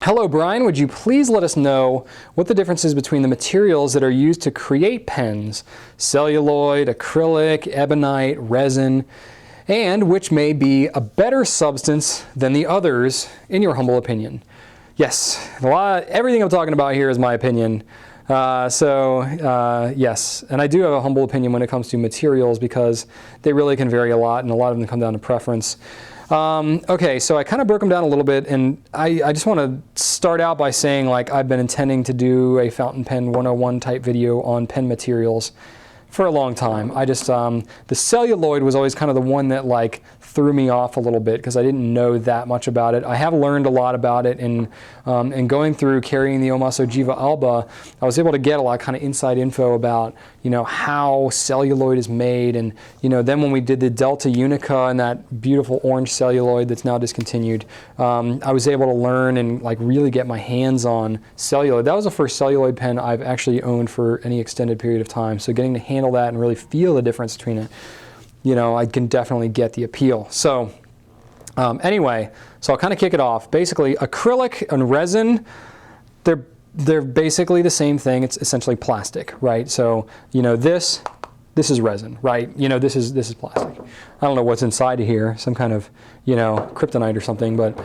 Hello, Brian. Would you please let us know what the difference is between the materials that are used to create pens, celluloid, acrylic, ebonite, resin, and which may be a better substance than the others, in your humble opinion? Yes, everything I'm talking about here is my opinion. Yes, and I do have a humble opinion when it comes to materials because they really can vary a lot, and a lot of them come down to preference. Okay, so I kind of broke them down a little bit, and I just want to start out by saying, like, I've been intending to do a fountain pen 101 type video on pen materials for a long time. The celluloid was always kind of the one that like threw me off a little bit because I didn't know that much about it. I have learned a lot about it in going through carrying the Omas Ogiva Alba. I was able to get a lot of kind of inside info about, you know, how celluloid is made, and, you know, then when we did the Delta Unica and that beautiful orange celluloid that's now discontinued, I was able to learn and like really get my hands on celluloid. That was the first celluloid pen I've actually owned for any extended period of time. So getting to handle that and really feel the difference between it, you know, I can definitely get the appeal. So anyway, so I'll kind of kick it off. Basically, acrylic and resin, they're basically the same thing. It's essentially plastic, right? So, you know, this is resin, right? You know, this is plastic. I don't know what's inside of here, some kind of, you know, kryptonite or something, but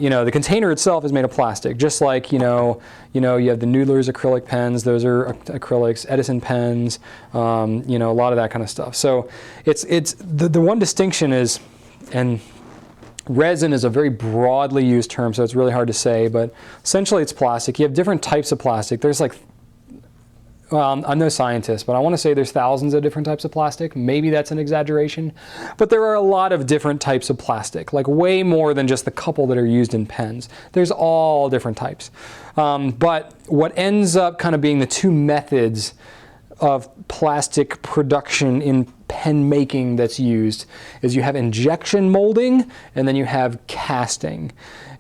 you know, the container itself is made of plastic. Just like, you have the Noodler's acrylic pens, those are acrylics, Edison pens, you know, a lot of that kind of stuff. So it's the one distinction is, and resin is a very broadly used term, so it's really hard to say, but essentially it's plastic. You have different types of plastic. There's like, well, I'm no scientist, but I want to say there's thousands of different types of plastic. Maybe that's an exaggeration, but there are a lot of different types of plastic, like way more than just the couple that are used in pens. There's all different types. But what ends up kind of being the two methods of plastic production in pen making that's used is you have injection molding and then you have casting.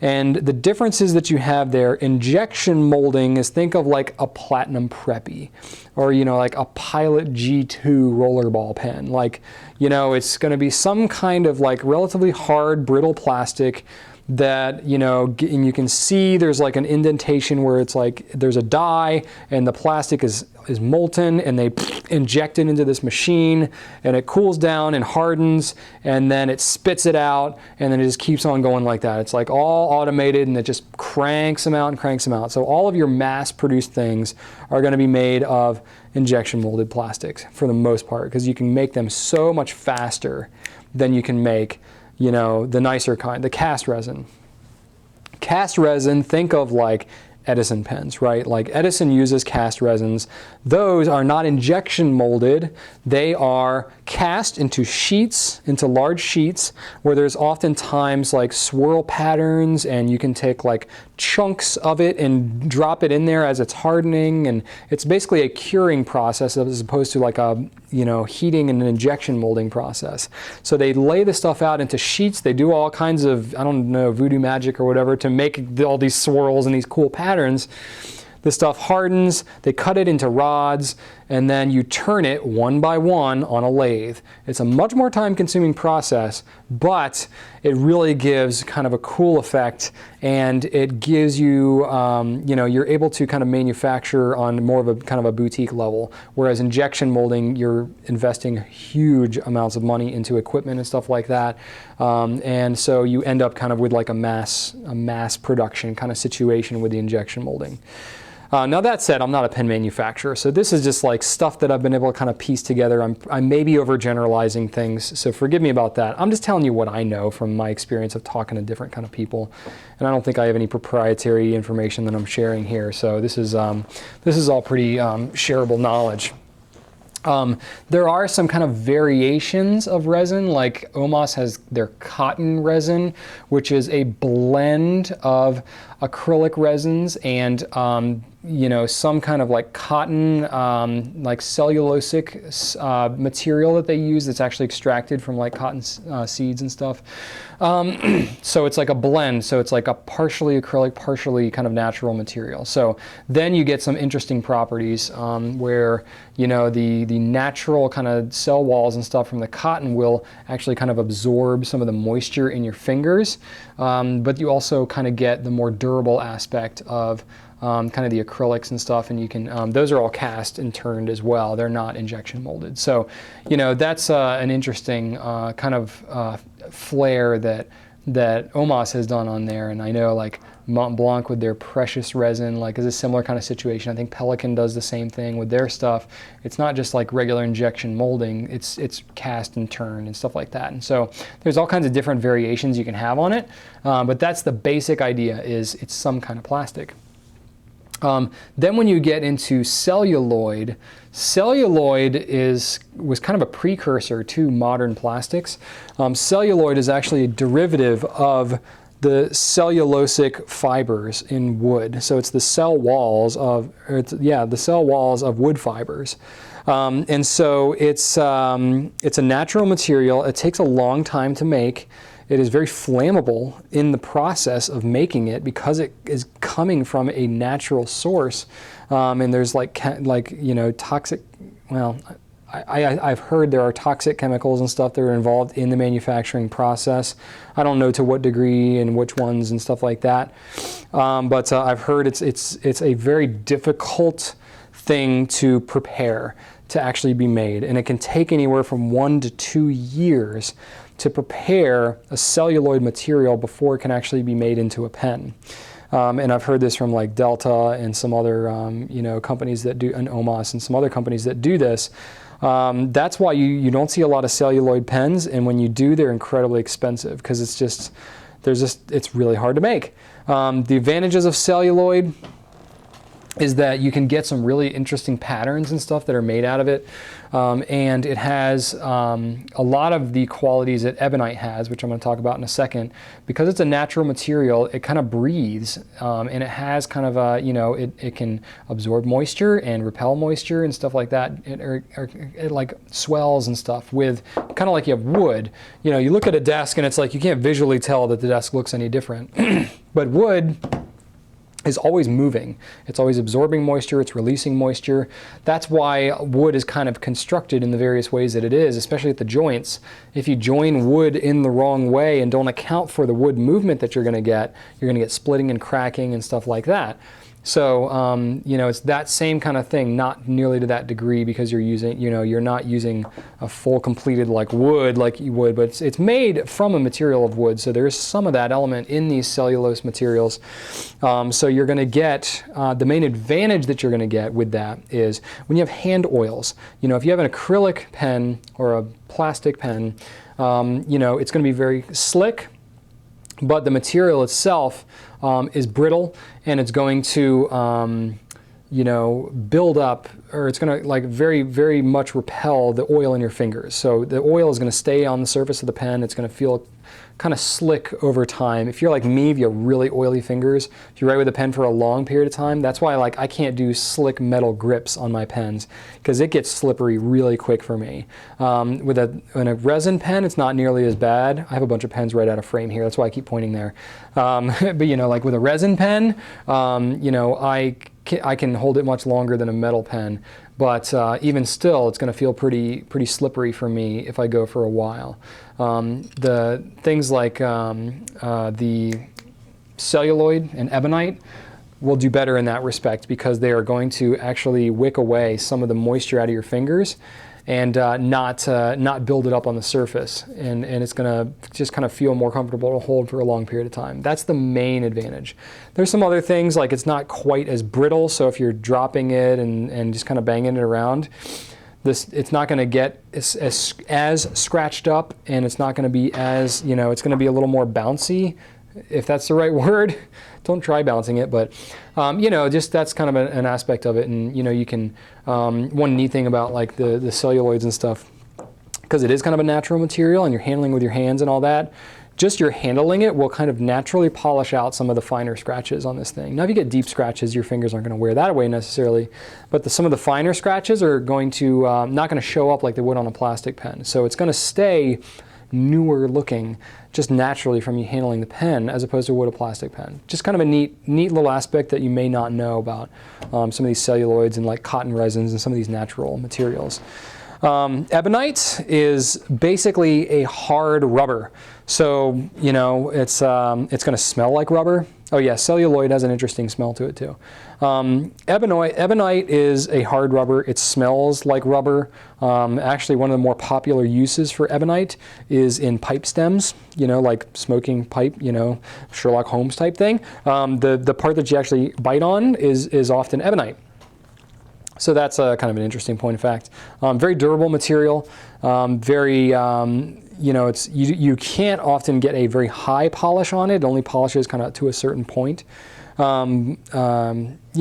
And the differences that you have there, injection molding is, think of like a Platinum Preppy, or, you know, like a Pilot G2 rollerball pen. Like, you know, it's going to be some kind of like relatively hard, brittle plastic that, you know, and you can see there's like an indentation where it's like there's a die and the plastic is molten, and they inject it into this machine and it cools down and hardens, and then it spits it out, and then it just keeps on going like that. It's like all automated, and it just cranks them out and cranks them out. So all of your mass-produced things are going to be made of injection molded plastics for the most part, because you can make them so much faster than you can make, you know, the nicer kind, the cast resin. Cast resin, think of like Edison pens, right? Like Edison uses cast resins. Those are not injection molded. They are cast into sheets, into large sheets, where there's oftentimes like swirl patterns, and you can take like chunks of it and drop it in there as it's hardening, and it's basically a curing process as opposed to like a, you know, heating and an injection molding process. So they lay the stuff out into sheets. They do all kinds of, I don't know, voodoo magic or whatever to make all these swirls and these cool patterns. The stuff hardens, they cut it into rods, and then you turn it one by one on a lathe. It's a much more time-consuming process, but it really gives kind of a cool effect, and it gives you, you know, you're able to kind of manufacture on more of a kind of a boutique level, whereas injection molding, you're investing huge amounts of money into equipment and stuff like that, and so you end up kind of with like a mass production kind of situation with the injection molding. Now that said, I'm not a pen manufacturer, so this is just like stuff that I've been able to kind of piece together. I may be overgeneralizing things, so forgive me about that. I'm just telling you what I know from my experience of talking to different kind of people, and I don't think I have any proprietary information that I'm sharing here. So this is all pretty shareable knowledge. There are some kind of variations of resin, like Omas has their cotton resin, which is a blend of acrylic resins and you know, some kind of like cotton, like cellulosic material that they use that's actually extracted from like cotton seeds and stuff. So it's like a blend. So it's like a partially acrylic, partially kind of natural material. So then you get some interesting properties where, you know, the natural kind of cell walls and stuff from the cotton will actually kind of absorb some of the moisture in your fingers. But you also kind of get the more durable durable aspect of kind of the acrylics and stuff, and you can, those are all cast and turned as well. They're not injection molded. So, you know, that's an interesting kind of flair that Omas has done on there. And I know like Mont Blanc with their precious resin like is a similar kind of situation. I think Pelican does the same thing with their stuff. It's not just like regular injection molding, it's cast and turned and stuff like that. And so there's all kinds of different variations you can have on it, but that's the basic idea, is it's some kind of plastic. Then when you get into celluloid, celluloid was kind of a precursor to modern plastics. Celluloid is actually a derivative of the cellulosic fibers in wood. So it's the cell walls of, the cell walls of wood fibers. And so it's a natural material. It takes a long time to make. It is very flammable in the process of making it because it is coming from a natural source, and there's like you know, toxic. Well, I've heard there are toxic chemicals and stuff that are involved in the manufacturing process. I don't know to what degree and which ones and stuff like that, but I've heard it's a very difficult thing to prepare to actually be made, and it can take anywhere from 1 to 2 years to prepare a celluloid material before it can actually be made into a pen. And I've heard this from like Delta and some other you know, companies that do, and Omas and some other companies that do this. That's why you don't see a lot of celluloid pens, and when you do, they're incredibly expensive because it's really hard to make. The advantages of celluloid is that you can get some really interesting patterns and stuff that are made out of it. And it has a lot of the qualities that ebonite has, which I'm going to talk about in a second. Because it's a natural material, it kind of breathes, and it has kind of a, you know, it can absorb moisture and repel moisture and stuff like that. It like swells and stuff with, kind of like you have wood. You know, you look at a desk and it's like you can't visually tell that the desk looks any different. But wood is always moving. It's always absorbing moisture, it's releasing moisture. That's why wood is kind of constructed in the various ways that it is, especially at the joints. If you join wood in the wrong way and don't account for the wood movement that you're going to get splitting and cracking and stuff like that. So, you know, it's that same kind of thing, not nearly to that degree because you're using, you know, you're not using a full completed like wood like you would, but it's made from a material of wood. So there's some of that element in these cellulose materials. So you're going to get, the main advantage that you're going to get with that is when you have hand oils. You know, if you have an acrylic pen or a plastic pen, you know, it's going to be very slick, but the material itself is brittle, and it's going to, you know, build up, or it's going to like very, very much repel the oil in your fingers. So the oil is going to stay on the surface of the pen. It's going to feel kind of slick over time. If you're like me, if you have really oily fingers, if you write with a pen for a long period of time, that's why like I can't do slick metal grips on my pens because it gets slippery really quick for me. With a resin pen, it's not nearly as bad. I have a bunch of pens right out of frame here. That's why I keep pointing there. But you know, like with a resin pen, you know, I can hold it much longer than a metal pen, but even still, it's going to feel pretty slippery for me if I go for a while. The things like the celluloid and ebonite will do better in that respect because they are going to actually wick away some of the moisture out of your fingers and not build it up on the surface, and it's going to just kind of feel more comfortable to hold for a long period of time. That's the main advantage. There's some other things like it's not quite as brittle, so if you're dropping it and just kind of banging it around, it's not going to get as scratched up, and it's not going to be as, you know, it's going to be a little more bouncy, if that's the right word. Don't try bouncing it, but you know, just that's kind of an aspect of it. And you know, you can one neat thing about like the celluloids and stuff, because it is kind of a natural material and you're handling with your hands and all that, just your handling it will kind of naturally polish out some of the finer scratches on this thing. Now if you get deep scratches, your fingers aren't going to wear that away necessarily, but some of the finer scratches are going to not going to show up like they would on a plastic pen. So it's going to stay newer looking just naturally from you handling the pen as opposed to would a plastic pen. Just kind of a neat little aspect that you may not know about some of these celluloids and like cotton resins and some of these natural materials. Ebonite is basically a hard rubber. So, you know, it's going to smell like rubber. Oh yeah, celluloid has an interesting smell to it too. Ebonite is a hard rubber. It smells like rubber. Actually, one of the more popular uses for ebonite is in pipe stems, you know, like smoking pipe, you know, Sherlock Holmes type thing. The part that you actually bite on is often ebonite. So that's kind of an interesting point of fact. Very durable material, very, you know, you can't often get a very high polish on it. It only polishes kind of to a certain point. Yeah,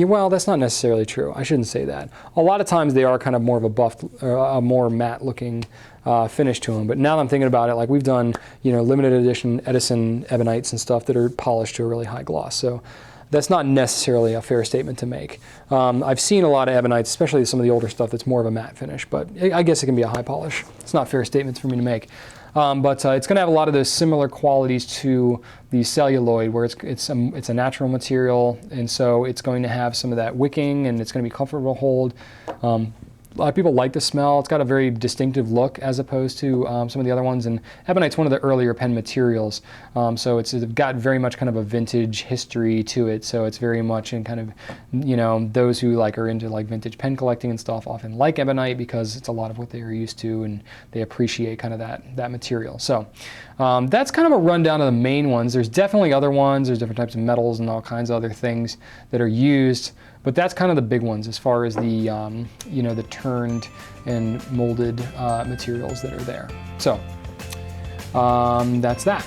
well, that's not necessarily true. I shouldn't say that. A lot of times they are kind of more of a buffed, a more matte looking finish to them. But now that I'm thinking about it, like we've done, you know, limited edition Edison ebonites and stuff that are polished to a really high gloss. So that's not necessarily a fair statement to make. I've seen a lot of ebonites, especially some of the older stuff that's more of a matte finish, but I guess it can be a high polish. It's not fair statements for me to make. But it's going to have a lot of those similar qualities to the celluloid, where it's a natural material, and so it's going to have some of that wicking, and it's going to be comfortable to hold. A lot of people like the smell. It's got a very distinctive look as opposed to some of the other ones. And ebonite's one of the earlier pen materials, so it's got very much kind of a vintage history to it. So it's very much in kind of, you know, those who like are into like vintage pen collecting and stuff often like ebonite because it's a lot of what they are used to and they appreciate kind of that material. So that's kind of a rundown of the main ones. There's definitely other ones. There's different types of metals and all kinds of other things that are used. But that's kind of the big ones as far as the, you know, the turned and molded materials that are there. So that's that.